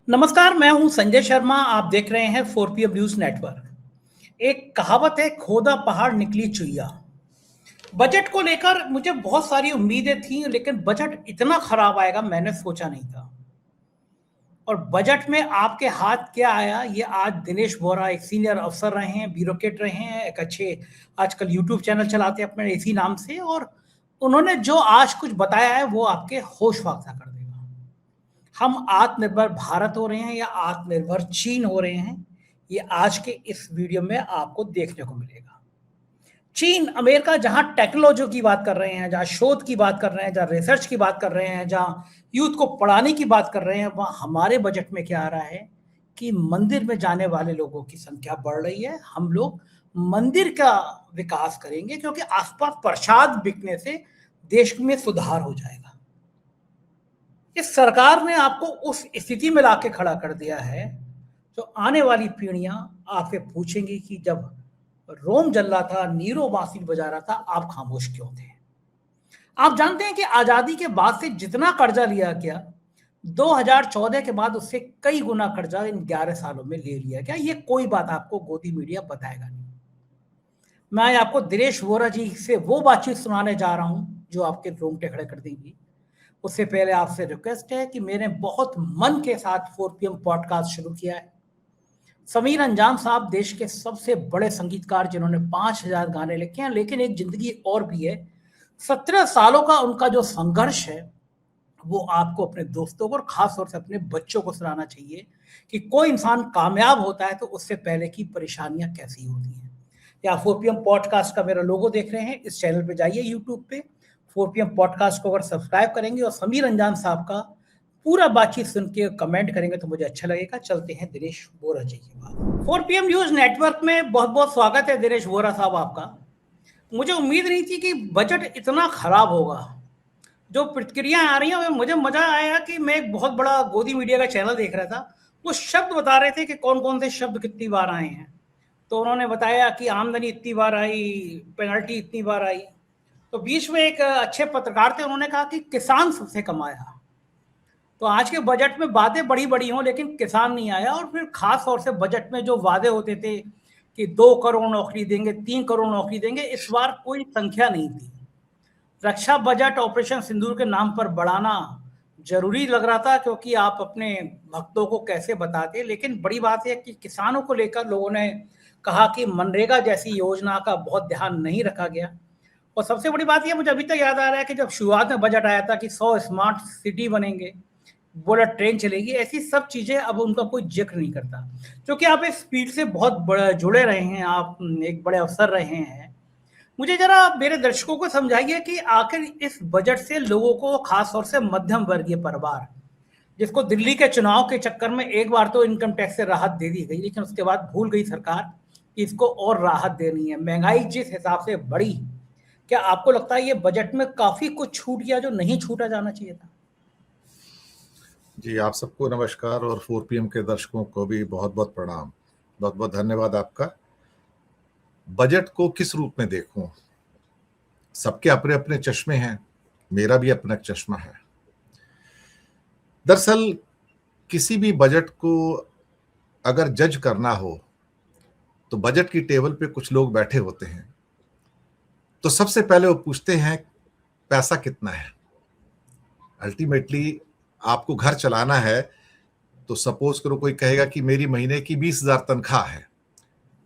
नमस्कार, मैं हूं संजय शर्मा। आप देख रहे हैं 4PM न्यूज नेटवर्क। एक कहावत है, खोदा पहाड़ निकली चुईया। बजट को लेकर मुझे बहुत सारी उम्मीदें थी, लेकिन बजट इतना खराब आएगा मैंने सोचा नहीं था। और बजट में आपके हाथ क्या आया, ये आज दिनेश बोरा, एक सीनियर अफसर रहे हैं, ब्यूरोक्रेट रहे हैं, एक अच्छे आजकल यूट्यूब चैनल चलाते हैं अपने इसी नाम से, और उन्होंने जो आज कुछ बताया है वो आपके होश फाख्ता कर देगा। हम आत्मनिर्भर भारत हो रहे हैं या आत्मनिर्भर चीन हो रहे हैं, ये आज के इस वीडियो में आपको देखने को मिलेगा। चीन, अमेरिका जहां टेक्नोलॉजी की बात कर रहे हैं, जहां शोध की बात कर रहे हैं, जहां रिसर्च की बात कर रहे हैं, जहां यूथ को पढ़ाने की बात कर रहे हैं, वहां हमारे बजट में क्या आ रहा है कि मंदिर में जाने वाले लोगों की संख्या बढ़ रही है। हम लोग मंदिर का विकास करेंगे क्योंकि आसपास प्रसाद बिकने से देश में सुधार हो जाएगा। इस सरकार ने आपको उस स्थिति में लाके खड़ा कर दिया है जो आने वाली पीढ़ियां आपसे पूछेंगी कि जब रोम जल रहा था, नीरो बांसुरी बजा रहा था, आप खामोश क्यों थे। आप जानते हैं कि आजादी के बाद से जितना कर्जा लिया गया, 2014 के बाद उससे कई गुना कर्जा इन 11 सालों में ले लिया गया। ये कोई बात आपको गोदी मीडिया बताएगा नहीं। मैं आपको दिनेश वोरा जी से वो बातचीत सुनाने जा रहा हूं जो आपके रोंगटे खड़े कर देंगी। उससे पहले आपसे रिक्वेस्ट है कि मैंने बहुत मन के साथ 4PM पॉडकास्ट शुरू किया है। समीर अंजाम साहब देश के सबसे बड़े संगीतकार, जिन्होंने 5000 गाने लिखे हैं, लेकिन एक जिंदगी और भी है। 17 सालों का उनका जो संघर्ष है वो आपको अपने दोस्तों को और खास तौर से अपने बच्चों को सुनाना चाहिए कि कोई इंसान कामयाब होता है तो उससे पहले की परेशानियां कैसी होती हैं। या 4PM पॉडकास्ट का मेरा लोगो देख रहे हैं, इस चैनल पे जाइए यूट्यूब पे, 4PM पॉडकास्ट को अगर सब्सक्राइब करेंगे और समीर अंजाम साहब का पूरा बातचीत सुन के कमेंट करेंगे तो मुझे अच्छा लगेगा। चलते हैं दिनेश वोरा जी के बाद। 4PM न्यूज नेटवर्क में बहुत बहुत स्वागत है दिनेश वोरा साहब आपका। मुझे उम्मीद नहीं थी कि बजट इतना खराब होगा। जो प्रतिक्रिया आ रही है मुझे मजा आया कि मैं एक बहुत बड़ा गोदी मीडिया का चैनल देख रहा था, वो शब्द बता रहे थे कि कौन कौन से शब्द कितनी बार आए हैं। तो उन्होंने बताया कि आमदनी इतनी बार आई, पेनल्टी इतनी बार आई। तो बीच में एक अच्छे पत्रकार थे, उन्होंने कहा कि किसान सबसे कम आया। तो आज के बजट में बातें बड़ी बड़ी हों लेकिन किसान नहीं आया। और फिर खास तौर से बजट में जो वादे होते थे कि 2 करोड़ नौकरी देंगे, 3 करोड़ नौकरी देंगे, इस बार कोई संख्या नहीं थी। रक्षा बजट ऑपरेशन सिंदूर के नाम पर बढ़ाना जरूरी लग रहा था क्योंकि आप अपने भक्तों को कैसे बताते। लेकिन बड़ी बात है कि किसानों को लेकर लोगों ने कहा कि मनरेगा जैसी योजना का बहुत ध्यान नहीं रखा गया। और सबसे बड़ी बात यह मुझे अभी तक याद आ रहा है कि जब शुरुआत में बजट आया था कि 100 स्मार्ट सिटी बनेंगे, बुलेट ट्रेन चलेगी, ऐसी सब चीजें अब उनका कोई जिक्र नहीं करता। क्योंकि आप इस फील्ड से बहुत बड़े जुड़े रहे हैं, आप एक बड़े अफसर रहे हैं, मुझे जरा मेरे दर्शकों को समझाइए कि आखिर इस बजट से लोगों को, खास तौर से मध्यम वर्गीय परिवार, जिसको दिल्ली के चुनाव के चक्कर में एक बार तो इनकम टैक्स से राहत दे दी गई, लेकिन उसके बाद भूल गई सरकार कि इसको और राहत देनी है। महंगाई जिस हिसाब से बढ़ी, क्या आपको लगता है ये बजट में काफी कुछ छूट गया जो नहीं छूटा जाना चाहिए था? जी, आप सबको नमस्कार और 4PM के दर्शकों को भी बहुत बहुत प्रणाम। बहुत बहुत धन्यवाद आपका। बजट को किस रूप में देखूं? सबके अपने अपने चश्मे हैं, मेरा भी अपना चश्मा है। दरअसल किसी भी बजट को अगर जज करना हो तो बजट की टेबल पे कुछ लोग बैठे होते हैं, तो सबसे पहले वो पूछते हैं पैसा कितना है। अल्टीमेटली आपको घर चलाना है तो सपोज करो कोई कहेगा कि मेरी महीने की 20,000 तनख्वाह है,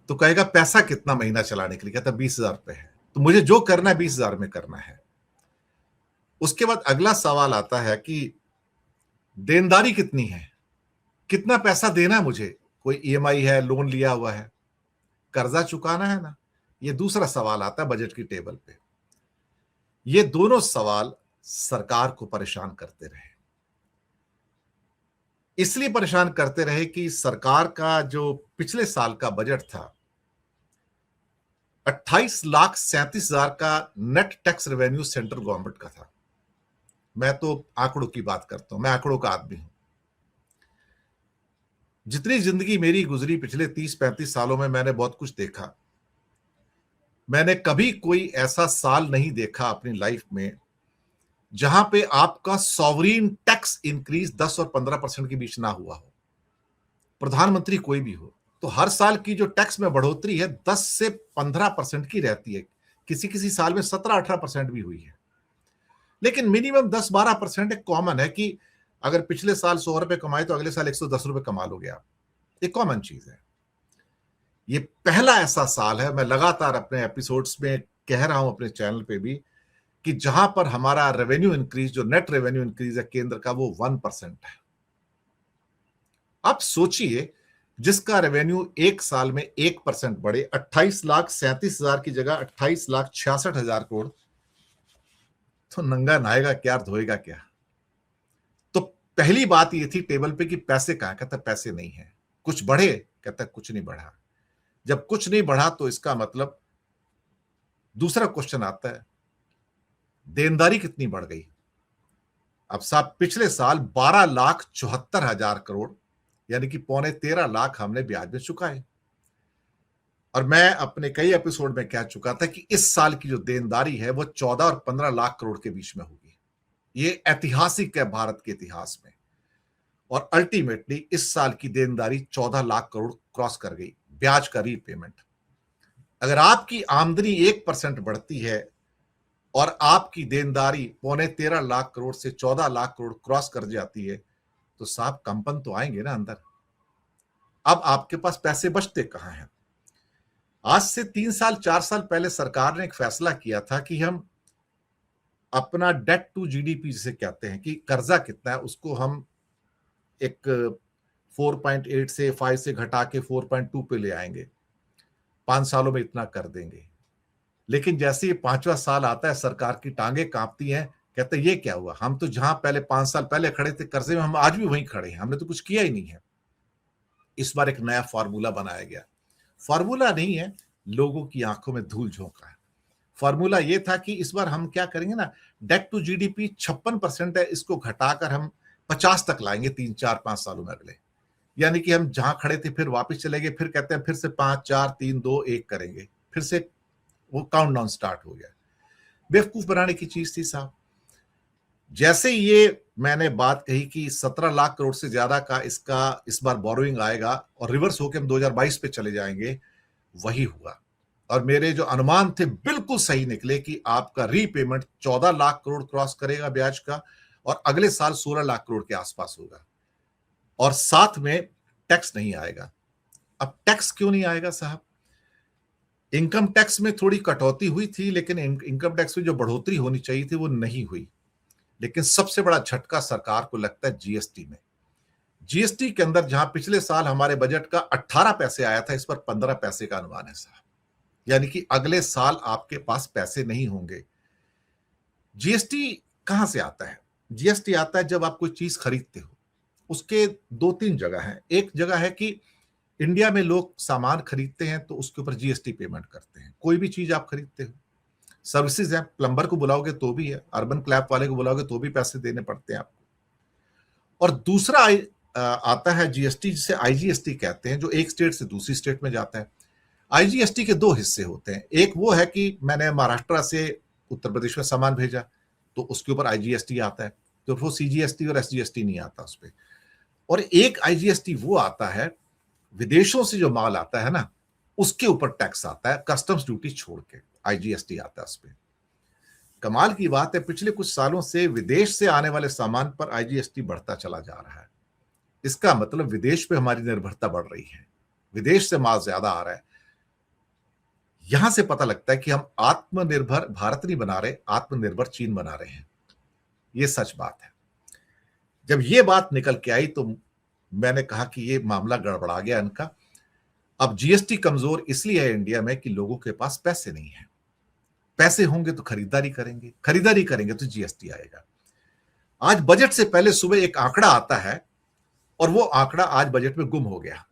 तो कहेगा पैसा कितना महीना चलाने के लिए, कहता 20,000 रुपए है, तो मुझे जो करना है 20,000 में करना है। उसके बाद अगला सवाल आता है कि देनदारी कितनी है, कितना पैसा देना है मुझे, कोई ईएमआई है, लोन लिया हुआ है, कर्जा चुकाना है ना। ये दूसरा सवाल आता है बजट की टेबल पे। ये दोनों सवाल सरकार को परेशान करते रहे। इसलिए परेशान करते रहे कि सरकार का जो पिछले साल का बजट था, 28,37,000 का net tax revenue central government का था। मैं तो आंकड़ों की बात करता हूं, मैं आंकड़ों का आदमी हूं। जितनी जिंदगी मेरी गुजरी पिछले 30-35 सालों में, मैंने बहुत कुछ देखा। मैंने कभी कोई ऐसा साल नहीं देखा अपनी लाइफ में जहां पे आपका सॉवरीन टैक्स इंक्रीज 10 और 15% के बीच ना हुआ हो। प्रधानमंत्री कोई भी हो, तो हर साल की जो टैक्स में बढ़ोतरी है 10 से 15% की रहती है, किसी किसी साल में 17-18% भी हुई है, लेकिन मिनिमम 10-12% एक कॉमन है कि अगर पिछले साल 100 रुपए कमाए तो अगले साल 110 रुपए कमा लोगे आप। ये कॉमन चीज है। ये पहला ऐसा साल है, मैं लगातार अपने एपिसोड्स में कह रहा हूं अपने चैनल पे भी, कि जहां पर हमारा रेवेन्यू इंक्रीज, जो नेट रेवेन्यू इंक्रीज है केंद्र का, वो 1% है। आप सोचिए, जिसका रेवेन्यू एक साल में 1% बढ़े, 28,37,000 की जगह 28,66,000 करोड़, तो नंगा नहाएगा क्या, धोएगा क्या। तो पहली बात ये थी टेबल पे कि पैसे कहां, कहता पैसे नहीं है। कुछ बढ़े, कहता कुछ नहीं बढ़ा। जब कुछ नहीं बढ़ा तो इसका मतलब दूसरा क्वेश्चन आता है, देनदारी कितनी बढ़ गई। अब साहब पिछले साल 12,74,000 करोड़, यानी कि 12.75 लाख हमने ब्याज में चुकाए, और मैं अपने कई एपिसोड में कह चुका था कि इस साल की जो देनदारी है वो 14 और 15 लाख करोड़ के बीच में होगी। ये ऐतिहासिक है भारत के इतिहास में, और अल्टीमेटली इस साल की देनदारी 14 लाख करोड़ क्रॉस कर गई, ब्याज का रीपेमेंट। अगर आपकी आमदनी 1% बढ़ती है और आपकी देनदारी 12.75 लाख करोड़ से 14 लाख करोड़ क्रॉस कर जाती है, तो साहब कंपन तो आएंगे ना अंदर। अब आपके पास पैसे बचते कहां हैं। आज से 3 साल 4 साल पहले सरकार ने एक फैसला किया था कि हम अपना डेट टू जीडीपी जिसे कहते हैं, कि कर्जा कितना है, उसको हम एक 4.8 से 5 से घटा के 4.2 पे ले आएंगे, 5 सालों में इतना कर देंगे। लेकिन जैसे ये 5वां साल आता है, सरकार की टांगे कांपती हैं, कहते ये क्या हुआ, हम तो जहां पहले 5 साल पहले खड़े थे कर्जे में, हम आज भी वहीं खड़े हैं, हमने तो कुछ किया ही नहीं है। इस बार एक नया फार्मूला बनाया गया। फार्मूला नहीं है, लोगों की आंखों में धूल झोंका है। फार्मूला ये था कि इस बार हम क्या करेंगे ना, डेट टू जीडीपी 56% है, इसको घटाकर हम 50 तक लाएंगे 3-4-5 सालों में अगले। यानी कि हम जहां खड़े थे फिर वापस चले गए, फिर कहते हैं फिर से 5-4-3-2-1 करेंगे, फिर से वो काउंटडाउन स्टार्ट हो गया। बेवकूफ बनाने की चीज थी साहब। जैसे ये मैंने बात कही कि 17 लाख करोड़ से ज्यादा का इसका इस बार बोरोइंग आएगा और रिवर्स होकर हम 2022 पे चले जाएंगे, वही हुआ। और मेरे जो अनुमान थे बिल्कुल सही निकले कि आपका रीपेमेंट 14 लाख करोड़ क्रॉस करेगा ब्याज का, और अगले साल 16 लाख करोड़ के आसपास होगा, और साथ में टैक्स नहीं आएगा। अब टैक्स क्यों नहीं आएगा साहब? इनकम टैक्स में थोड़ी कटौती हुई थी, लेकिन इनकम टैक्स में जो बढ़ोतरी होनी चाहिए थी वो नहीं हुई। लेकिन सबसे बड़ा झटका सरकार को लगता है जीएसटी में। जीएसटी के अंदर जहां पिछले साल हमारे बजट का 18 पैसे आया था, इस पर 15 पैसे का अनुमान है साहब। यानी कि अगले साल आपके पास पैसे नहीं होंगे। जीएसटी कहां से आता है? जीएसटी आता है जब आप कोई चीज खरीदते हो। उसके 2-3 जगह हैं। एक जगह है कि इंडिया में लोग सामान खरीदते हैं तो उसके ऊपर जीएसटी पेमेंट करते हैं। कोई भी चीज आप खरीदते हो, सर्विसेज है, प्लम्बर को बुलाओगे तो भी है, अर्बन क्लैप वाले को बुलाओगे तो भी पैसे देने पड़ते हैं आपको। और दूसरा आता है जीएसटी, जिसे आईजीएसटी कहते हैं, जो एक स्टेट से दूसरी स्टेट में जाता है। आईजीएसटी के 2 हिस्से होते हैं। एक वो है कि मैंने महाराष्ट्र से उत्तर प्रदेश में सामान भेजा तो उसके ऊपर आईजीएसटी आता है, तो वो सीजीएसटी और एसजीएसटी नहीं आता उस पर। और एक आईजीएसटी वो आता है, विदेशों से जो माल आता है ना, उसके ऊपर टैक्स आता है, कस्टम्स ड्यूटी छोड़ के आईजीएसटी आता है उस पर। कमाल की बात है, पिछले कुछ सालों से विदेश से आने वाले सामान पर आईजीएसटी बढ़ता चला जा रहा है। इसका मतलब विदेश पे हमारी निर्भरता बढ़ रही है, विदेश से माल ज्यादा आ रहा है। यहां से पता लगता है कि हम आत्मनिर्भर भारत नहीं बना रहे, आत्मनिर्भर चीन बना रहे हैं। ये सच बात है। जब ये बात निकल के आई तो मैंने कहा कि ये मामला गड़बड़ा गया इनका। अब जीएसटी कमजोर इसलिए है इंडिया में कि लोगों के पास पैसे नहीं है। पैसे होंगे तो खरीदारी करेंगे, खरीदारी करेंगे तो जीएसटी आएगा। आज बजट से पहले सुबह एक आंकड़ा आता है और वो आंकड़ा आज बजट में गुम हो गया।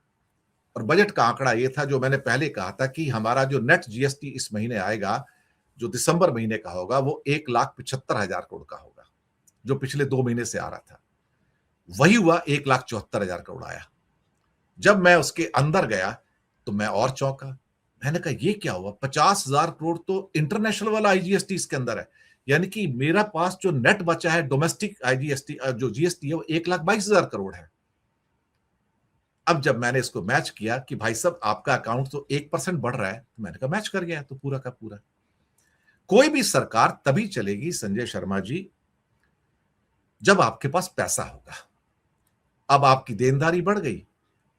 और बजट का आंकड़ा ये था जो मैंने पहले कहा था कि हमारा जो नेट जीएसटी इस महीने आएगा, जो दिसंबर महीने का होगा, वो 1,75,000 करोड़ का होगा, जो पिछले 2 महीने से आ रहा था। वही हुआ, 1,74,000 करोड़ आया। जब मैं उसके अंदर गया तो मैं और चौंका। मैंने कहा ये क्या हुआ, 50,000 करोड़ तो इंटरनेशनल वाला आईजीएसटी इसके अंदर है। यानी कि मेरा पास जो नेट बचा है डोमेस्टिक आईजीएसटी, जो जीएसटी है, वो 1,22,000 करोड़ है। अब जब मैंने इसको मैच किया कि भाई साहब आपका अकाउंट तो 1% बढ़ रहा है, तो मैंने कहा मैच कर गया तो पूरा का पूरा। कोई भी सरकार तभी चलेगी संजय शर्मा जी जब आपके पास पैसा होगा। अब आपकी देनदारी बढ़ गई,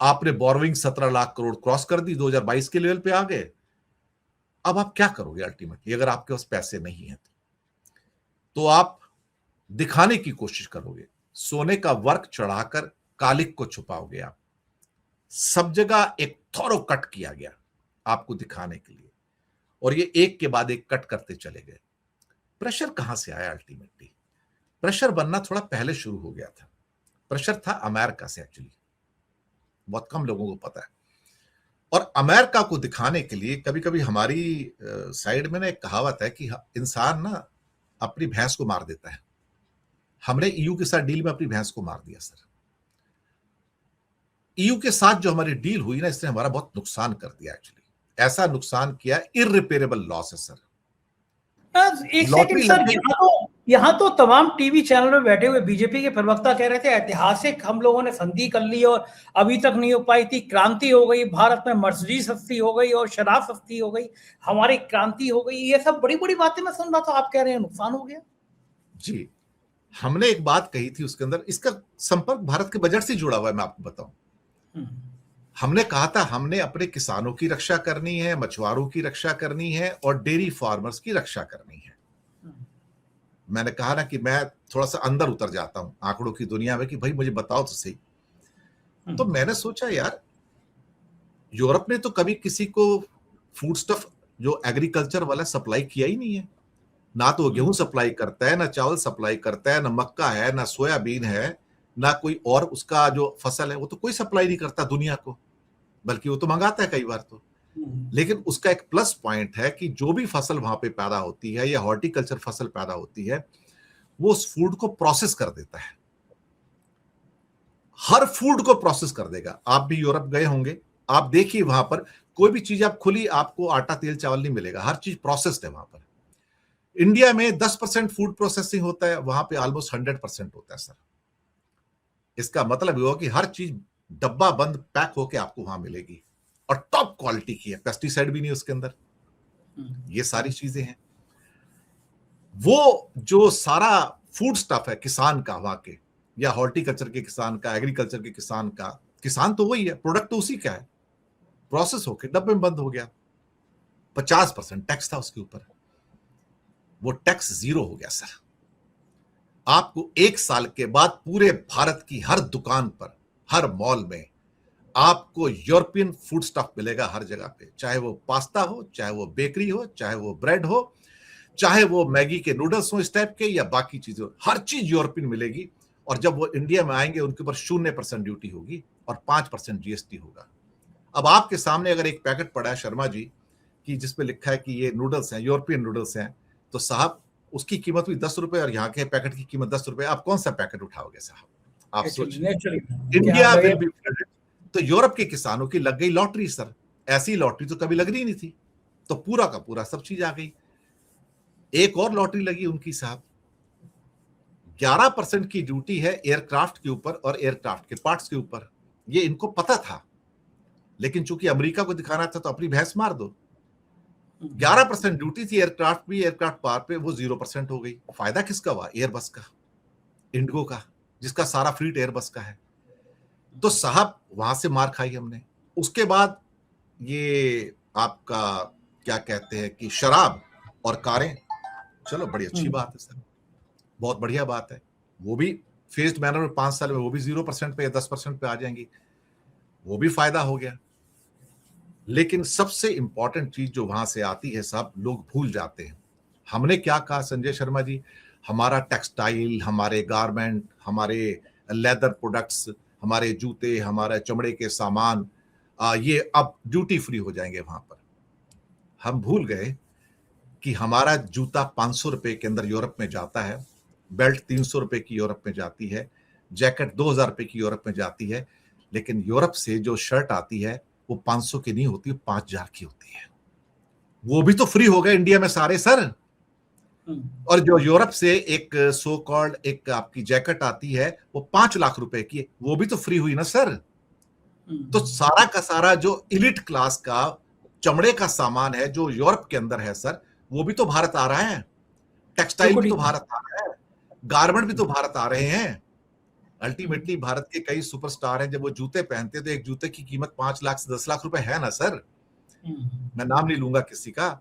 आपने बोरोइंग 17 लाख करोड़ क्रॉस कर दी, 2022 के लेवल पे आ गए। अब आप क्या करोगे अल्टीमेटली अगर आपके पास पैसे नहीं है तो आप दिखाने की कोशिश करोगे, सोने का वर्क चढ़ाकर कालिक को छुपाओगे आप। सब जगह एक थॉरो कट किया गया आपको दिखाने के लिए, और ये एक के बाद एक कट करते चले गए। प्रेशर कहां से आया अल्टीमेटली? प्रेशर बनना थोड़ा पहले शुरू हो गया था। प्रेशर था अमेरिका से, एक्चुअली बहुत कम लोगों को पता है। और अमेरिका को दिखाने के लिए कभी कभी हमारी साइड में ना एक कहावत है कि इंसान ना अपनी भैंस को मार देता है। हमने ईयू के साथ डील में अपनी भैंस को मार दिया सर। ईयू के साथ जो हमारी डील हुई ना, इसने हमारा बहुत नुकसान कर दिया। एक्चुअली ऐसा नुकसान किया, इररिपेरेबल लॉस है सर। एक सेकंड लॉटरी सर, लग गई। यहाँ तो तमाम टीवी चैनल में बैठे हुए बीजेपी के प्रवक्ता कह रहे थे ऐतिहासिक हम लोगों ने संधि कर ली और अभी तक नहीं हो पाई थी, क्रांति हो गई, भारत में मर्सिडीज सस्ती हो गई और शराब सस्ती हो गई, हमारी क्रांति हो गई। ये सब बड़ी बड़ी बातें मैं सुन रहा था, आप कह रहे हैं नुकसान हो गया। जी, हमने एक बात कही थी उसके अंदर, इसका संपर्क भारत के बजट से जुड़ा हुआ है। मैं आपको बताऊं, हमने कहा था हमने अपने किसानों की रक्षा करनी है, मछुआरों की रक्षा करनी है और डेयरी फार्मर्स की रक्षा करनी है। मैंने कहा ना कि मैं थोड़ा सा अंदर उतर जाता हूं आंकड़ों की दुनिया में कि भाई मुझे बताओ तो सही। तो मैंने सोचा यार, यूरोप ने तो कभी किसी को फूड स्टफ जो एग्रीकल्चर वाला सप्लाई किया ही नहीं है। ना तो गेहूं सप्लाई करता है, ना चावल सप्लाई करता है, ना मक्का है, ना सोयाबीन है, ना कोई और उसका जो फसल है वो तो कोई सप्लाई नहीं करता दुनिया को, बल्कि वो तो मंगाता है कई बार तो। लेकिन उसका एक प्लस पॉइंट है कि जो भी फसल वहां पे पैदा होती है या हॉर्टिकल्चर फसल पैदा होती है, वो उस फूड को प्रोसेस कर देता है। हर फूड को प्रोसेस कर देगा। आप भी यूरोप गए होंगे, आप देखिए वहां पर कोई भी चीज आप खुली, आपको आटा तेल चावल नहीं मिलेगा, हर चीज प्रोसेस्ड है वहां पर। इंडिया में 10% फूड प्रोसेसिंग होता है, वहां पे ऑलमोस्ट 100% होता है सर। इसका मतलब ये हो कि हर चीज डब्बा बंद पैक होके आपको वहां मिलेगी और टॉप क्वालिटी की है, पेस्टिसाइड भी नहीं उसके अंदर। ये सारी चीजें हैं। वो जो सारा फूड स्टफ है किसान का वहां के, या हॉर्टिकल्चर के किसान का, एग्रीकल्चर के किसान का, किसान तो वही है, प्रोडक्ट तो उसी का है, प्रोसेस होके डब्बे में बंद हो गया। 50% टैक्स था उसके ऊपर, वो टैक्स 0 हो गया सर। आपको 1 साल के बाद पूरे भारत की हर दुकान पर, हर मॉल में आपको यूरोपियन फूड स्टफ मिलेगा हर जगह पे, चाहे वो पास्ता हो, चाहे वो बेकरी हो, चाहे वो ब्रेड हो, चाहे वो मैगी के नूडल्स हो इस टाइप के, या बाकी चीजें, हर चीज यूरोपियन मिलेगी। और जब वो इंडिया में आएंगे उनके ऊपर 0% ड्यूटी होगी और 5% जीएसटी होगा। अब आपके सामने अगर एक पैकेट पड़ा है शर्मा जी कि जिसपे लिखा है कि ये नूडल्स हैं, यूरोपियन नूडल्स हैं, तो साहब उसकी कीमत भी 10 रुपए और यहाँ के पैकेट की कीमत 10 रुपए, आप कौन सा पैकेट उठाओगे साहब? आप सोचिए, इंडिया विल बी फ्लडेड। तो यूरोप के किसानों की लग गई लॉटरी सर। ऐसी लॉटरी तो कभी लग रही नहीं थी, तो पूरा का पूरा सब चीज आ गई। एक और लॉटरी लगी उनकी साहब, 11% की ड्यूटी है एयरक्राफ्ट के ऊपर और एयरक्राफ्ट के पार्ट्स के ऊपर। ये इनको पता था, लेकिन चूंकि अमेरिका को दिखाना था तो अपनी भैंस मार दो। 11% ड्यूटी थी एयरक्राफ्ट भी, एयरक्राफ्ट पार्ट पे, वो 0% हो गई। फायदा किसका हुआ? एयरबस का, इंडिगो का, जिसका सारा फ्लीट एयरबस का है। तो साहब वहां से मार खाई हमने। उसके बाद ये आपका क्या कहते हैं कि शराब और कारें, चलो बड़ी अच्छी बात है सर, बहुत बढ़िया बात है। वो भी फेज्ड मैनर में 5 साल में वो भी 0% पे या 10% पे आ जाएंगी, वो भी फायदा हो गया। लेकिन सबसे इंपॉर्टेंट चीज जो वहां से आती है साहब, लोग भूल जाते हैं। हमने क्या कहा संजय शर्मा जी, हमारा टेक्सटाइल, हमारे गारमेंट, हमारे लेदर प्रोडक्ट्स, हमारे जूते, हमारे चमड़े के सामान, ये अब ड्यूटी फ्री हो जाएंगे वहां पर। हम भूल गए कि हमारा जूता 500 रुपए के अंदर यूरोप में जाता है, बेल्ट 300 रुपए की यूरोप में जाती है, जैकेट 2000 रुपए की यूरोप में जाती है। लेकिन यूरोप से जो शर्ट आती है वो 500 की नहीं होती, 5000 की होती है। वो भी तो फ्री हो गए इंडिया में सारे सर। और जो यूरोप से एक सो कॉल्ड एक आपकी जैकेट आती है वो 5 लाख रुपए की, वो भी तो फ्री हुई ना सर। तो सारा का सारा जो इलिट क्लास का चमड़े का सामान है जो यूरोप के अंदर है सर, वो भी तो भारत आ रहा है, टेक्सटाइल भी तो भारत आ रहा है, गारमेंट भी तो भारत आ रहे हैं। अल्टीमेटली भारत के कई सुपरस्टार हैं, जब वो जूते पहनते हैं तो एक जूते की कीमत 5 लाख से 10 लाख रुपए है ना सर। मैं नाम नहीं लूंगा किसी का।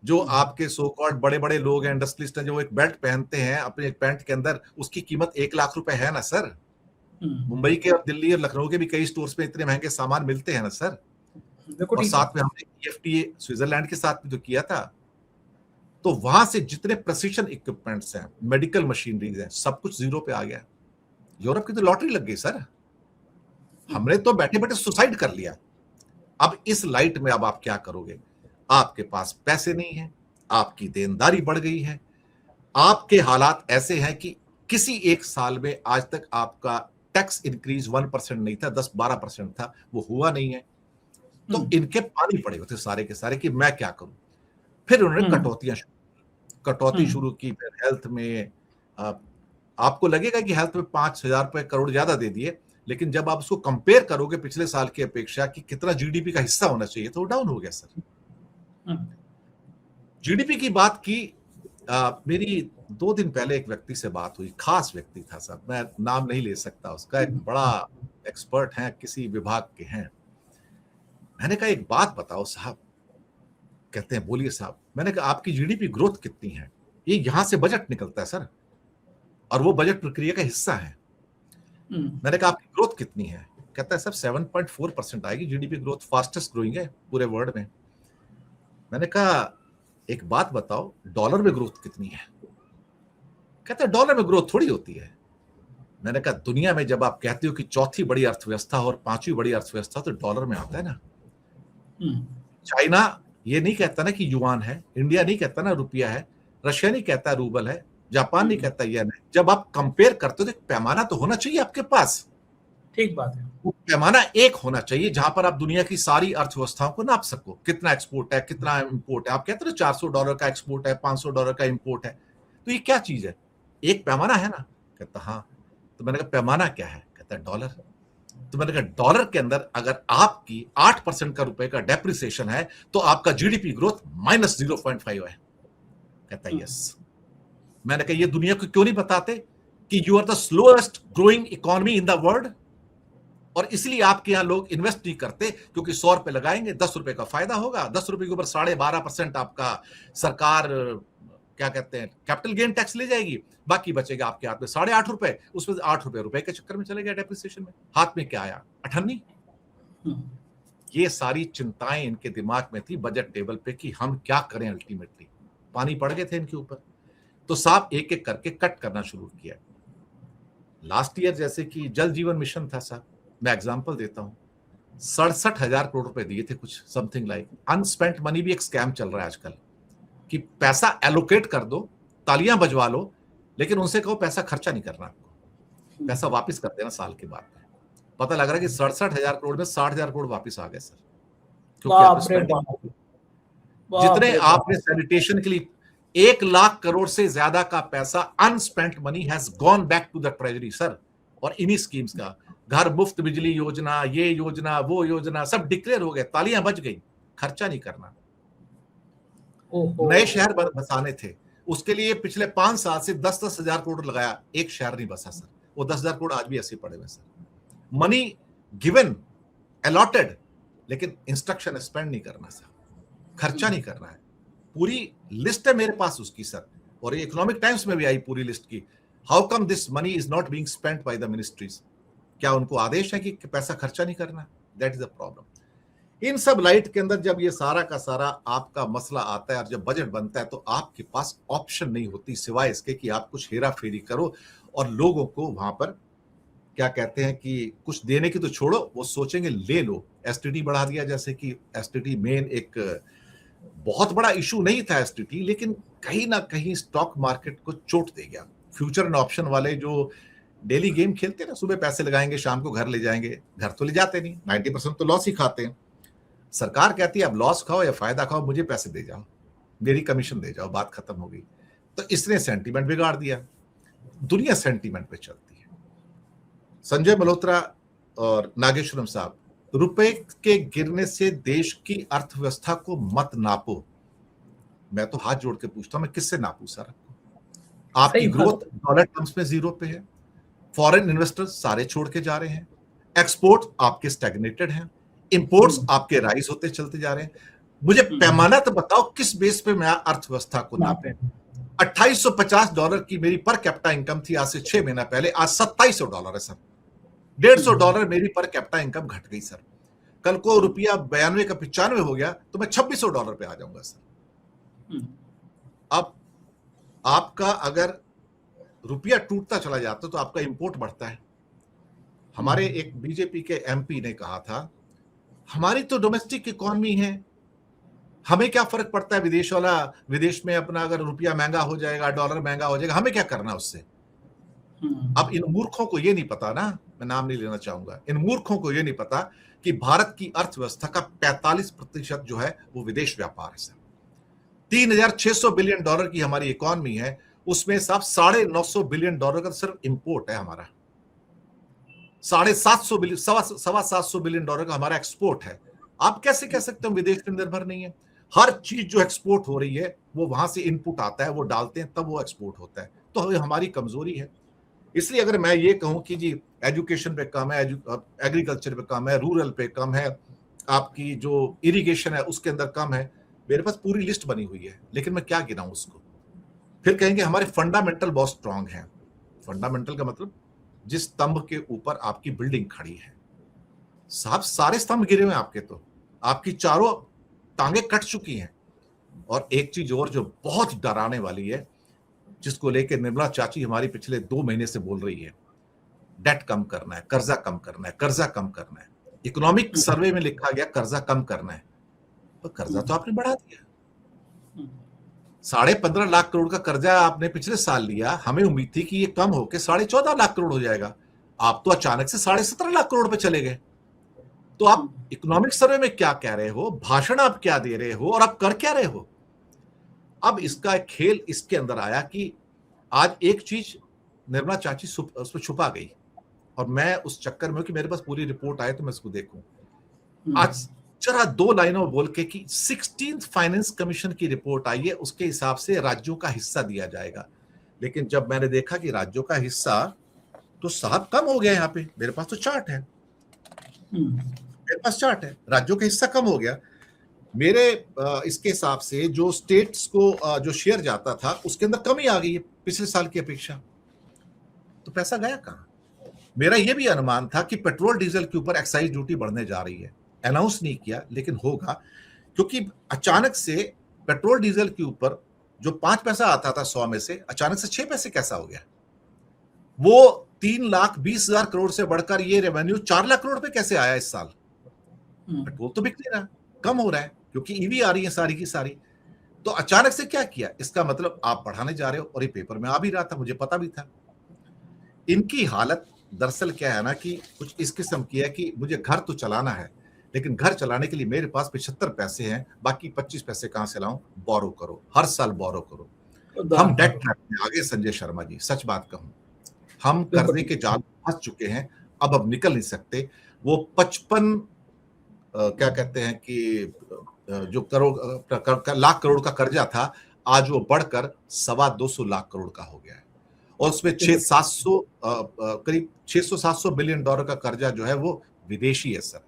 जो आपके सो कॉल्ड बड़े बड़े लोग हैं, इंडस्ट्रियलिस्ट हैं, जो एक बेल्ट पहनते हैं अपने एक पैंट के अंदर, उसकी कीमत 1 लाख रुपए है ना सर। मुंबई के और दिल्ली और लखनऊ के भी कई स्टोर्स में इतने महंगे सामान मिलते हैं ना सर। और साथ में हमने EFTA स्विट्जरलैंड के साथ भी तो किया था। तो वहां से जितने प्रेसिशन इक्विपमेंट्स हैं, मेडिकल मशीनरीज हैं, सब कुछ जीरो पे आ गया। यूरोप की तो लॉटरी लग गई सर। हमने तो बैठे बैठे सुसाइड कर लिया। अब इस लाइट में अब आप क्या करोगे? आपके पास पैसे नहीं है, आपकी देनदारी बढ़ गई है, आपके हालात ऐसे हैं कि किसी एक साल में आज तक आपका टैक्स इंक्रीज 1% नहीं था, 10-12% था, वो हुआ नहीं है। तो इनके पानी पड़े होते सारे के सारे कि मैं क्या करूं। फिर उन्होंने कटौती शुरू की। फिर हेल्थ में आपको लगेगा कि हेल्थ में 5,000 रुपए करोड़ ज्यादा दे दिए, लेकिन जब आप उसको कंपेयर करोगे पिछले साल की अपेक्षा कि कितना जीडीपी का हिस्सा होना चाहिए, तो वो डाउन हो गया सर। जीडीपी की बात की, मेरी 2 दिन पहले एक व्यक्ति से बात हुई, खास व्यक्ति था साहब, मैं नाम नहीं ले सकता उसका, एक बड़ा एक्सपर्ट है, किसी विभाग के हैं। मैंने कहा एक बात बताओ साहब। कहते हैं बोलिए साहब। मैंने कहा आपकी जीडीपी ग्रोथ कितनी है? ये यहां से बजट निकलता है सर, और वो बजट प्रक्रिया का हिस्सा है। मैंने कहा आपकी ग्रोथ कितनी है? कहता है सर 7.4% आएगी जीडीपी ग्रोथ, फास्टेस्ट ग्रोइंग है पूरे वर्ल्ड में। मैंने कहा एक बात बताओ, डॉलर में ग्रोथ कितनी है? कहता है डॉलर में ग्रोथ थोड़ी होती है। मैंने कहा दुनिया में जब आप कहते हो कि चौथी बड़ी अर्थव्यवस्था और 5वीं बड़ी अर्थव्यवस्था, तो डॉलर में आता है ना। चाइना ये नहीं कहता ना कि युआन है, इंडिया नहीं कहता ना रुपया है, रशिया नहीं कहता रूबल है, जापान नहीं कहता येन है। जब आप कंपेयर करते हो तो पैमाना तो होना चाहिए आपके पास। ठीक बात है। वो पैमाना एक होना चाहिए जहां पर आप दुनिया की सारी अर्थव्यवस्थाओं को नाप सको। कितना एक्सपोर्ट है, कितना इंपोर्ट है। आप कहते हो $400 का एक्सपोर्ट है, $500 का इंपोर्ट है, तो ये क्या चीज है? एक पैमाना है ना। कहता हाँ। तो मैंने कहा पैमाना क्या है? कहता है डॉलर। तो मैंने कहा डॉलर के अंदर अगर आपकी 8% का रुपए का डेप्रिसिएशन है, तो आपका जीडीपी ग्रोथ -0.5 है। कहता है यस। मैंने कहा ये दुनिया को क्यों नहीं बताते कि you are the slowest growing economy in the world, और इसलिए आपके यहां लोग इन्वेस्ट नहीं करते, क्योंकि 100 रुपए लगाएंगे, 10 रुपए का फायदा होगा, 10 रुपए के ऊपर 12.5% आपका सरकार क्या कहते हैं कैपिटल गेन टैक्स ले जाएगी, बाकी बचेगा आपके हाथ में 8.5 रुपए, उसमें 8 रुपए के चक्कर में चले गया डेप्रिसिएशन में। हाथ में क्या आया? अठन्नी। ये सारी चिंताएं इनके दिमाग में थी बजट टेबल पे कि हम क्या करें। अल्टीमेटली पानी पड़ गए थे इनके ऊपर। तो साहब एक एक करके कट करना शुरू किया। लास्ट ईयर जैसे कि जल जीवन मिशन था साहब, मैं एग्जांपल देता हूं, 67,000 करोड़ रुपए दिए थे कुछ, समथिंग लाइक। अनस्पेंट मनी भी एक स्कैम चल रहा है आजकल कि पैसा एलोकेट कर दो, तालियां बजवा लो, लेकिन उनसे कहो पैसा खर्चा नहीं करना, आपको पैसा वापस कर देना साल के बाद। पता लग रहा है कि 67,000 करोड़ में 60,000 करोड़ वापस आ गए सर, क्योंकि जितने आपने सैनिटेशन के लिए 1 लाख करोड़ से ज्यादा का पैसा unspent money has gone back to the treasury sir. और इन्हीं स्कीम्स का घर मुफ्त बिजली योजना, ये योजना, वो योजना, सब डिक्लेयर हो गए, तालियां बज गई, खर्चा नहीं करना। नए शहर बसाने थे, उसके लिए पिछले 5 साल से 10-10 हजार करोड़ लगाया, एक शहर नहीं बसा सर। वो 10,000 करोड़ आज भी ऐसे पड़े हुए सर। मनी गिवन, अलॉटेड, लेकिन इंस्ट्रक्शन स्पेंड नहीं करना सर, खर्चा नहीं करना है। पूरी लिस्ट है मेरे पास उसकी सर, और इकोनॉमिक टाइम्स में भी आई पूरी लिस्ट की। How come this money is not being spent by the ministries? क्या उनको आदेश है कि पैसा खर्चा नहीं करना? That is the problem. इन सब लाइट के अंदर जब ये सारा का सारा आपका मसला आता है और जब बजट बनता है, तो आपके पास ऑप्शन नहीं होती सिवाय इसके कि आप कुछ हेरा फेरी करो और लोगों को वहां पर क्या कहते हैं कि कुछ देने की तो छोड़ो, वो सोचेंगे ले लो। एसटीटी बढ़ा दिया, जैसे कि एसटीटी मेन एक बहुत बड़ा इशू नहीं था एसटीटी, लेकिन कहीं ना कहीं स्टॉक मार्केट को चोट दे गया। फ्यूचर एंड ऑप्शन वाले जो डेली गेम खेलते हैं ना, सुबह पैसे लगाएंगे, शाम को घर ले जाएंगे, घर तो ले जाते नहीं, 90% तो लॉस ही खाते हैं। सरकार कहती है अब लॉस खाओ या फायदा खाओ, मुझे पैसे दे जाओ, मेरी कमीशन दे जाओ, बात खत्म हो गई। तो इसने सेंटीमेंट बिगाड़ दिया। दुनिया सेंटीमेंट पे चलती है। संजय मल्होत्रा और नागेश्वरम साहब रुपए के गिरने से देश की अर्थव्यवस्था को मत नापो। मैं तो हाथ जोड़ के पूछता हूं, मैं किससे नापूं सर? आपकी ग्रोथ डॉलर टर्म्स में जीरो पे है, फॉरेन इन्वेस्टर्स सारे छोड़ के जा रहे हैं, एक्सपोर्ट आपके स्टैग्नेटेड हैं, इंपोर्ट्स आपके राइज होते चलते जा रहे हैं। मुझे पैमाना तो बताओ किस बेस पे मैं अर्थव्यवस्था को नापूं? $2850 की मेरी पर कैपिटा इनकम थी आज से 6 महीना पहले, आज $2700 है सर। $150 मेरी पर कैपिटा इनकम घट गई सर। कल को रुपया 92 का 95 हो गया तो मैं $2600 पे आ जाऊंगा सर। अब आपका अगर रुपया टूटता चला जाता तो आपका इंपोर्ट बढ़ता है। हमारे एक बीजेपी के एमपी ने कहा था, हमारी तो डोमेस्टिक इकोनॉमी है, हमें क्या फर्क पड़ता है विदेश में अपना अगर रुपया महंगा हो जाएगा, डॉलर महंगा हो जाएगा, हमें क्या करना उससे। अब इन मूर्खों को ये नहीं पता ना, मैं नाम नहीं लेना चाहूंगा, इन मूर्खों को ये नहीं पता कि भारत की अर्थव्यवस्था का 45% जो है वो विदेश व्यापार है। $3600 बिलियन की हमारी इकोनॉमी है, उसमें साहब $950 बिलियन का सिर्फ इंपोर्ट है हमारा, $750 बिलियन का हमारा एक्सपोर्ट है। आप कैसे कह सकते हो विदेश पर निर्भर नहीं है? हर चीज जो एक्सपोर्ट हो रही है वो वहां से इनपुट आता है, वो डालते हैं तब वो एक्सपोर्ट होता है। तो हमारी कमजोरी है। इसलिए अगर मैं ये कहूं कि जी एजुकेशन पे कम है, एग्रीकल्चर पे कम है, रूरल पे कम है, आपकी जो इरिगेशन है उसके अंदर कम है, मेरे पास पूरी लिस्ट बनी हुई है, लेकिन मैं क्या गिनाऊं उसको? फिर कहेंगे हमारे फंडामेंटल बहुत स्ट्रांग हैं। फंडामेंटल का मतलब जिस स्तंभ के ऊपर आपकी बिल्डिंग खड़ी है। साहब सारे स्तंभ गिरे हुए आपके, तो आपकी चारों टांगे कट चुकी हैं। और एक चीज और जो बहुत डराने वाली है, जिसको लेकर निर्मला चाची हमारी पिछले 2 महीने से बोल रही है, डेट कम करना है, कर्जा कम करना है, कर्जा कम करना है। इकोनॉमिक सर्वे में लिखा गया कर्जा कम करना है, तो कर्जा तो आपने बढ़ा दिया। 15.5 लाख करोड़ का कर्जा आपने पिछले साल लिया, हमें उम्मीद थी कि ये कम होकर 14.5 लाख करोड़ हो जाएगा, आप तो अचानक से 17.5 लाख करोड़ पे चले गए। तो आप इकोनॉमिक सर्वे में क्या कह रहे हो, भाषण आप क्या दे रहे हो, और आप कर क्या रहे हो? अब इसका एक खेल इसके अंदर आया कि आज एक चीज निर्मला चाची उसमें छुपा गई, और मैं उस चक्कर में कि मेरे पास पूरी रिपोर्ट आए तो मैं इसको देखूं। आज जरा 2 लाइनों में बोल के कि 16th फाइनेंस कमीशन की रिपोर्ट आई है, उसके हिसाब से राज्यों का हिस्सा दिया जाएगा। लेकिन जब मैंने देखा कि राज्यों का हिस्सा तो साहब कम हो गया, यहां पे मेरे पास तो चार्ट है, मेरे पास चार्ट है, राज्यों का हिस्सा कम हो गया। मेरे इसके हिसाब से जो स्टेट्स को जो शेयर जाता था उसके अंदर कमी आ गई है पिछले साल की अपेक्षा। तो पैसा गया कहां? मेरा यह भी अनुमान था कि पेट्रोल डीजल के ऊपर एक्साइज ड्यूटी बढ़ने जा रही है, अनाउंस नहीं किया लेकिन होगा, क्योंकि अचानक से पेट्रोल डीजल के ऊपर जो 5 पैसा आता था 100 में से अचानक से 6 पैसे कैसा हो गया? वो 3,20,000 करोड़ से बढ़कर ये रेवेन्यू 4 लाख करोड़ पे कैसे आया इस साल? पेट्रोल तो बिक नहीं रहा, कम हो रहा है क्योंकि ईवी आ रही है सारी की सारी। तो अचानक से क्या किया? इसका मतलब आप बढ़ाने जा रहे हो, और ये पेपर में आ भी रहा था, मुझे पता भी था। इनकी हालत दरअसल क्या है ना कि कुछ इस किस्म की है कि मुझे घर तो चलाना है, लेकिन घर चलाने के लिए मेरे पास 75 पैसे हैं, बाकी 25 पैसे कहां से लाऊं? बोरो करो, हर साल बोरो करो। हम डेट ट्रैप में आ गए संजय शर्मा जी, सच बात कहूं, हम कर्जे के जाल में फंस चुके हैं, अब निकल नहीं सकते। वो 55 क्या कहते हैं कि जो लाख करोड़ का कर्जा था, आज वो बढ़कर 225 लाख करोड़ का हो गया है, और उसमें करीब 600-700 बिलियन डॉलर का कर्जा जो है वो विदेशी है सर।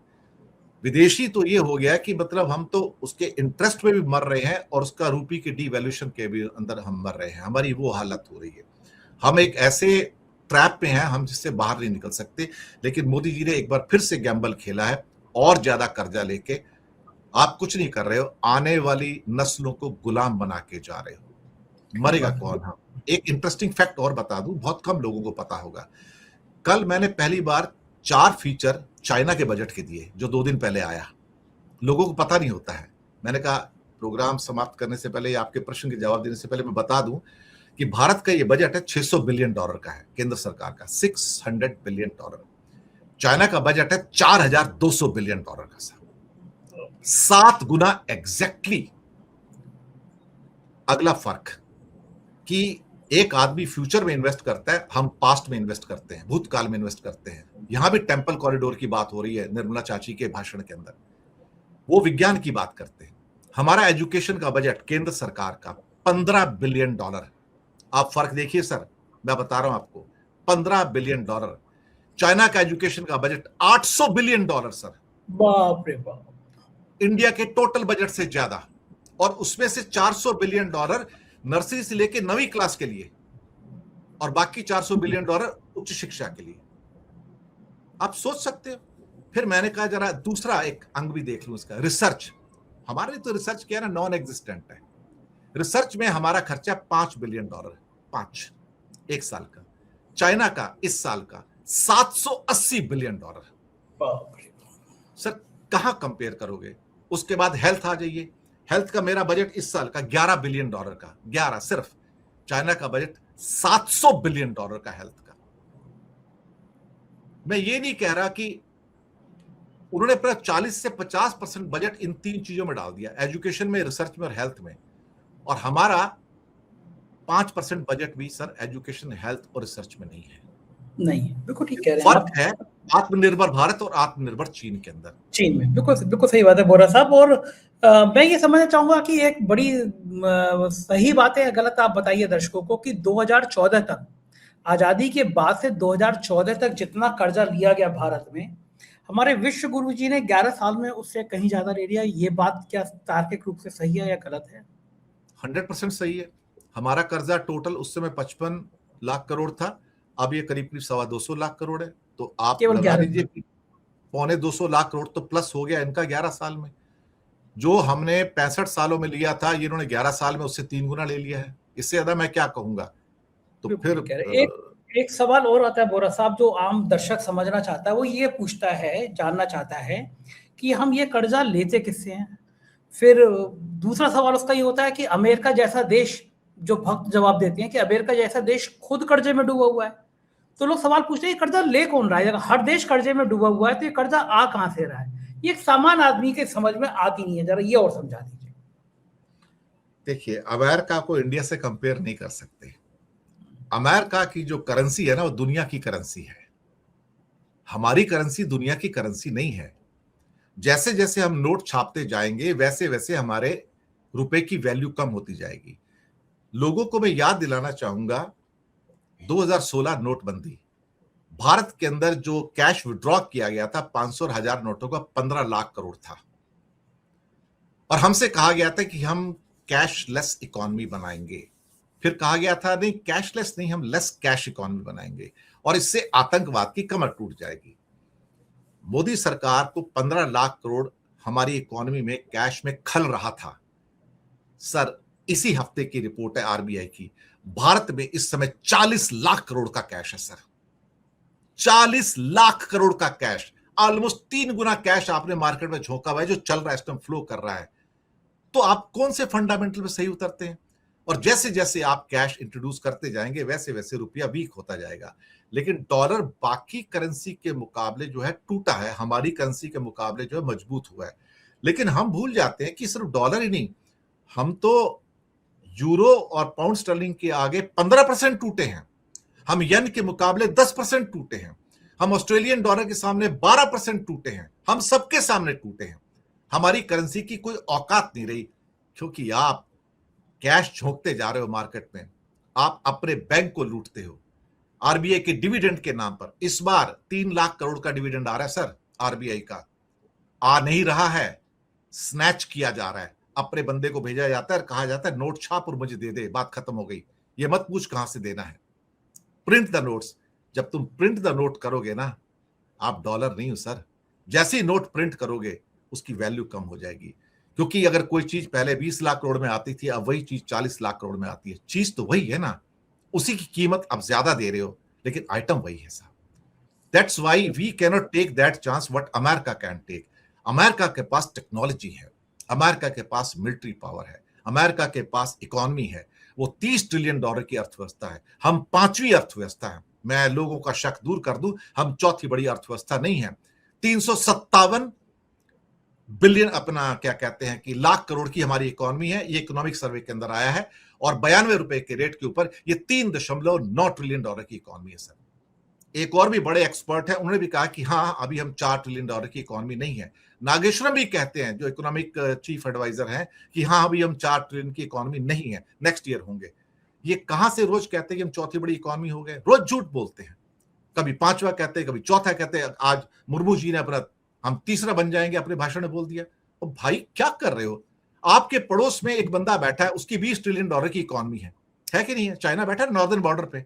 विदेशी तो ये हो गया कि मतलब हम तो उसके इंटरेस्ट में भी मर रहे हैं, और उसका रूपी के डीवैल्यूएशन के भी अंदर हम मर रहे हैं। हमारी वो हालत हो रही है, हम एक ऐसे ट्रैप में हैं हम जिससे बाहर नहीं निकल सकते। लेकिन मोदी जी ने एक बार फिर से गैम्बल खेला है, और ज्यादा कर्जा लेके। आप कुछ नहीं कर रहे हो, आने वाली नस्लों को गुलाम बना के जा रहे हो। मरेगा कौन? हम एक इंटरेस्टिंग फैक्ट और बता दूं, बहुत कम लोगों को पता होगा। कल मैंने पहली बार 4 फीचर चाइना के बजट के दिए, जो 2 दिन पहले आया, लोगों को पता नहीं होता है। मैंने कहा प्रोग्राम समाप्त करने से पहले, आपके प्रश्न के जवाब देने से पहले मैं बता दूं कि भारत का ये बजट है $600 बिलियन का है, केंद्र सरकार का $600 बिलियन। चाइना का बजट है $4,200 बिलियन का, 7 गुना एग्जैक्टली। अगला फर्क कि एक आदमी फ्यूचर में इन्वेस्ट करता है, हम पास्ट में इन्वेस्ट करते हैं, भूतकाल में इन्वेस्ट करते हैं। यहां भी टेम्पल कॉरिडोर की बात हो रही है निर्मला चाची के भाषण के अंदर, वो विज्ञान की बात करते हैं। हमारा एजुकेशन का बजट केंद्र सरकार का $15 बिलियन। आप फर्क देखिए सर, मैं बता रहा हूं आपको, $15 बिलियन। चाइना का एजुकेशन का बजट $800 बिलियन सर, बाप रे बाप, इंडिया के टोटल बजट से ज्यादा। और उसमें से $400 बिलियन नर्सरी से लेकर 9वीं क्लास के लिए, और बाकी $400 बिलियन उच्च शिक्षा के लिए। आप सोच सकते हो। फिर मैंने कहा जरा दूसरा एक अंग भी देख लूं इसका, रिसर्च। हमारे लिए तो रिसर्च क्या है ना, नॉन एग्जिस्टेंट है। रिसर्च में हमारा खर्चा $5 बिलियन, 5 एक साल का। चाइना का इस साल का $780 बिलियन। बाप रे। सर कहां कंपेयर करोगे? उसके बाद हेल्थ आ जाइए। हेल्थ का मेरा बजट इस साल का $11 बिलियन का, 11 सिर्फ। चाइना का बजट $700 बिलियन का हेल्थ का। मैं ये नहीं कह रहा कि उन्होंने पूरा 40 से 50% बजट इन तीन चीजों में डाल दिया, एजुकेशन में, रिसर्च में और हेल्थ में। और हमारा 5% बजट भी सर एजुकेशन, हेल्थ और रिसर्च में नहीं है। नहीं, बिल्कुल ठीक कह रहे हैं फर्क आप। है आत्मनिर्भर भारत और आत्मनिर्भर चीन के अंदर। चीन में बिल्कुल बिल्कुल सही बात है बोरा साहब। और मैं ये समझना चाहूंगा कि एक बड़ी सही बात है या गलत, आप बताइए दर्शकों को, कि 2014 तक, आजादी के बाद से 2014 तक जितना कर्जा लिया गया भारत में, हमारे विश्व गुरु जी ने 11 साल में उससे कहीं ज्यादा ले लिया। ये बात क्या तार्किक रूप से सही है या गलत है? 100% सही है। हमारा कर्जा टोटल उस समय 55 लाख करोड़ था, अब ये करीब 250 लाख करोड़ है। तो आप केवल लगा 11 दीजिए कि 250 लाख करोड़ तो प्लस हो गया इनका 11 साल में। जो हमने 65 सालों में लिया था, ये इन्होंने 11 साल में उससे 3 गुना ले लिया है। इससे ज्यादा मैं क्या कहूंगा? तो फिर एक सवाल और आता है बोरा साहब, जो आम दर्शक समझना चाहता है, वो ये पूछता है, जानना चाहता है कि हम ये कर्जा लेते किससे हैं। फिर दूसरा सवाल उसका ये होता है कि अमेरिका जैसा देश, जो भक्त जवाब देते हैं कि अमेरिका जैसा देश खुद कर्जे में डूबा हुआ है। तो लोग सवाल पूछते हैं कर्जा ले कौन रहा है? अगर हर देश कर्जे में डूबा हुआ है तो ये कर्जा आ कहां से रहा है? ये एक सामान्य आदमी के समझ में आती नहीं है। जरा ये और समझा दीजिए। देखिए, अमेरिका को इंडिया से कंपेयर नहीं कर सकते। अमेरिका की जो करेंसी है ना, वो दुनिया की करेंसी है। हमारी करेंसी दुनिया की करेंसी नहीं है। जैसे जैसे हम नोट छापते जाएंगे, वैसे वैसे हमारे रुपए की वैल्यू कम होती जाएगी। लोगों को मैं याद दिलाना चाहूंगा, 2016 नोटबंदी, भारत के अंदर जो कैश विड्रॉ किया गया था 500 और 1000 नोटों का 15 लाख करोड़ था। और हमसे कहा गया था कि हम कैशलेस इकोनॉमी बनाएंगे। फिर कहा गया था नहीं, कैशलेस नहीं, हम लेस कैश इकोनॉमी बनाएंगे और इससे आतंकवाद की कमर टूट जाएगी। मोदी सरकार को 15 लाख करोड़ हमारी इकोनॉमी में कैश में खल रहा था। सर इसी हफ्ते की रिपोर्ट है आरबीआई की, भारत में इस समय 40 लाख करोड़ का कैश है सर। 40 लाख करोड़ का कैश, ऑलमोस्ट 3 गुना कैश आपने मार्केट में झोंका हुआ है, जो चल रहा है, सिस्टम फ्लो कर रहा है। तो आप कौन से फंडामेंटल में सही उतरते हैं? और जैसे जैसे आप कैश इंट्रोड्यूस करते जाएंगे, वैसे वैसे रुपया वीक होता जाएगा। लेकिन डॉलर बाकी करेंसी के मुकाबले जो है टूटा है, हमारी करेंसी के मुकाबले जो है मजबूत हुआ है। लेकिन हम भूल जाते हैं कि सिर्फ डॉलर ही नहीं, हम तो यूरो और पाउंड स्टर्लिंग के आगे 15% टूटे हैं। हम येन के मुकाबले 10% टूटे हैं। हम ऑस्ट्रेलियन डॉलर के सामने 12% टूटे हैं। हम सबके सामने टूटे हैं। हमारी करेंसी की कोई औकात नहीं रही, क्योंकि आप कैश झोंकते जा रहे हो मार्केट में, आप अपने बैंक को लूटते हो। आरबीआई के डिविडेंड के नाम पर इस बार 3 लाख करोड़ का डिविडेंड आ रहा है सर, आरबीआई का आ नहीं रहा है, स्नैच किया जा रहा है। अपने बंदे को भेजा जाता है और कहा जाता है नोट छाप और मुझे दे दे, बात खत्म हो गई। ये मत पूछ कहां से देना है, प्रिंट द नोट्स। जब तुम प्रिंट द नोट करोगे ना, आप डॉलर नहीं हो सर। जैसे ही नोट प्रिंट करोगे उसकी वैल्यू कम हो जाएगी, क्योंकि अगर कोई चीज पहले 20 लाख करोड़ में आती थी, अब वही चीज 40 लाख करोड़ में आती है। चीज तो वही है ना, उसी की कीमत अब ज्यादा दे रहे हो, लेकिन आइटम वही है साहब। That's why we can not take that chance what America can take. America के पास टेक्नोलॉजी है, अमेरिका के पास मिलिट्री पावर है, अमेरिका के पास इकोनॉमी है। वो $30 ट्रिलियन की अर्थव्यवस्था है, हम 5वीं अर्थव्यवस्था है। मैं लोगों का शक दूर कर दूं, हम चौथी बड़ी अर्थव्यवस्था नहीं है। 357 बिलियन, अपना क्या कहते हैं कि लाख करोड़ की हमारी इकोनॉमी है। ये इकोनॉमिक सर्वे के अंदर आया है, और 92 रुपए के रेट के ऊपर ये $3.9 ट्रिलियन की इकोनॉमी है सर। एक और भी बड़े एक्सपर्ट हैं, उन्होंने भी कहा कि हाँ, अभी हम $4 ट्रिलियन की इकोनॉमी नहीं है। नागेश्वरम भी कहते हैं, जो इकोनॉमिक चीफ एडवाइजर हैं, कि हाँ, अभी हम 4 ट्रिलियन की इकोनॉमी नहीं है, नेक्स्ट ईयर होंगे। ये कहां से रोज कहते हैं कि हम चौथी बड़ी इकोनॉमी हो गए? रोज झूठ बोलते हैं, कभी पांचवा कहते हैं, कभी चौथा कहते हैं। आज मुर्मू जी ने अपना हम तीसरा बन जाएंगे अपने भाषण में बोल दिया। तो भाई क्या कर रहे हो? आपके पड़ोस में एक बंदा बैठा है, उसकी $20 ट्रिलियन की इकोनॉमी है कि नहीं है? चाइना बैठा है नॉर्दर्न बॉर्डर पे,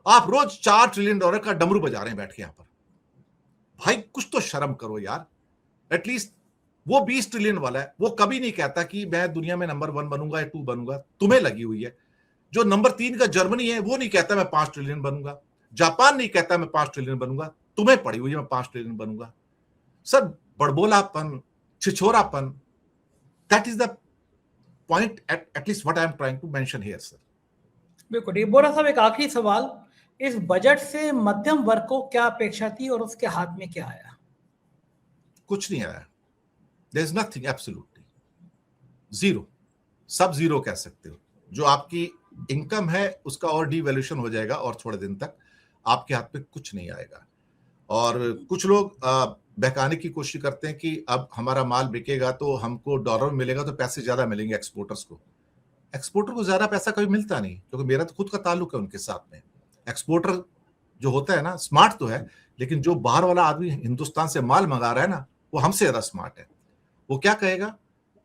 आप रोज $4 ट्रिलियन का डमरू बजा रहे हैं बैठ के यहां पर। भाई कुछ तो शर्म करो यार। एटलीस्ट वो 20 ट्रिलियन वाला है, वो कभी नहीं कहता कि मैं दुनिया में नंबर 1 बनूंगा या 2 बनूंगा, तुम्हें लगी हुई है। जो नंबर 3 का जर्मनी है, वो नहीं कहता मैं 5 ट्रिलियन बनूंगा। जापान नहीं कहता मैं 5 ट्रिलियन बनूंगा, तुम्हें पड़ी हुई है मैं 5 ट्रिलियन बनूंगा। सर, बड़बोलापन, छिछोरापन, that is the point at least what I am trying to mention here sir. बिल्कुल। बोरा साहब, एक आखिरी सवाल, इस बजट से मध्यम वर्ग को क्या अपेक्षा थी और उसके हाथ में क्या आया? कुछ नहीं आया। There is nothing, absolutely zero, सब जीरो कह सकते हो। जो आपकी इनकम है उसका और डिवैल्यूएशन हो जाएगा, और थोड़े दिन तक आपके हाथ में कुछ नहीं आएगा। और कुछ लोग बहकाने की कोशिश करते हैं कि अब हमारा माल बिकेगा तो हमको डॉलर में मिलेगा, तो पैसे ज्यादा मिलेंगे एक्सपोर्टर्स को। एक्सपोर्टर को ज्यादा पैसा कभी मिलता नहीं, क्योंकि मेरा तो खुद का ताल्लुक है उनके साथ में। एक्सपोर्टर जो होता है ना, स्मार्ट तो है, लेकिन जो बाहर वाला आदमी हिंदुस्तान से माल मंगा रहा है ना, वो हमसे ज्यादा स्मार्ट है। वो क्या कहेगा,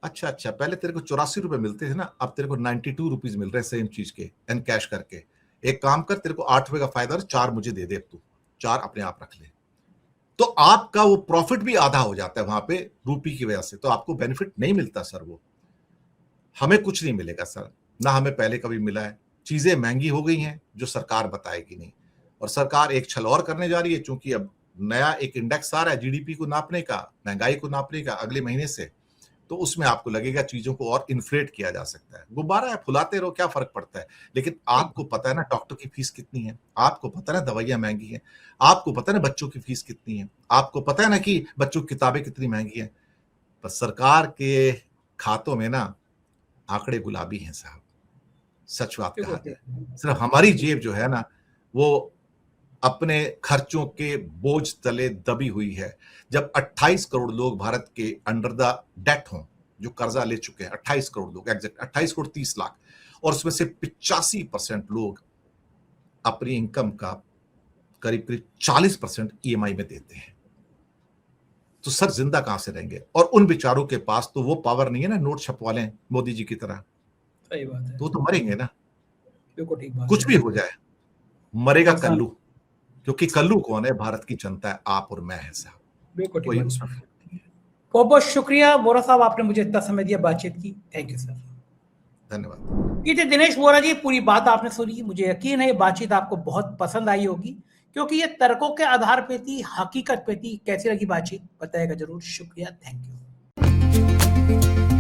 अच्छा अच्छा, पहले तेरे को 84 रुपए मिलते थे ना, अब तेरे को 92 रुपीज मिल रहे हैं सेम चीज के एन कैश करके। एक काम कर, तेरे को 8 रुपए का फायदा, 4 मुझे दे दे, अब तू 4 अपने आप रख ले। तो आपका वो प्रॉफिट भी आधा हो जाता है वहां पे रूपी की वजह से। तो आपको बेनिफिट नहीं मिलता सर। वो हमें कुछ नहीं मिलेगा सर, ना हमें पहले कभी मिला है। चीजें महंगी हो गई हैं जो सरकार बताएगी नहीं, और सरकार एक छल और करने जा रही है, क्योंकि अब नया एक इंडेक्स आ रहा है जीडीपी को नापने का, महंगाई को नापने का अगले महीने से। तो उसमें आपको लगेगा चीजों को और इन्फ्लेट किया जा सकता है। गुब्बारा है, फुलाते रहो, क्या फर्क पड़ता है। लेकिन आपको पता है ना डॉक्टर की फीस कितनी है, आपको पता है ना दवाइयां महंगी हैं, आपको पता है ना बच्चों की फीस कितनी है, आपको पता है ना कि बच्चों की किताबें कितनी महंगी हैं। पर सरकार के खातों में ना आंकड़े गुलाबी हैं साहब, सच बात कहा जाए। सिर्फ हमारी जेब जो है ना, वो अपने खर्चों के बोझ तले दबी हुई है। जब 28 करोड़ लोग भारत के अंडर द डेट हों, जो कर्जा ले चुके हैं, 28 करोड़ लोग, एग्जैक्ट 28 करोड़ 30 लाख, और उसमें से 85% लोग अपनी इनकम का करीब करीब 40% ईएमआई में देते हैं, तो सर जिंदा कहां से रहेंगे? और उन बेचारों के पास तो वो पावर नहीं है ना, नोट छपवा लें मोदी जी की तरह। सही बात है। तो मरेंगे ना, बिल्कुल ठीक बात। कुछ भी हो जाए, मरेगा नुकसान। कल्लू। क्योंकि कल्लू कौन है? भारत की जनता है, आप और मैं है साहब। बिल्कुल ठीक कोई बात। उसमें फर्क नहीं है। बहुत बहुत शुक्रिया बोरा साहब, आपने मुझे इतना समय दिया, बातचीत की। Thank you sir. धन्यवाद। ये थे दिनेश बोरा जी, पूरी बात आपने सुनी। मुझे यकीन है ये बातचीत आपको बहुत पसंद आई होगी, क्योंकि ये तर्कों के आधार पे थी, हकीकत पे थी। कैसी लगी बातचीत बताएगा जरूर। शुक्रिया, थैंक यू।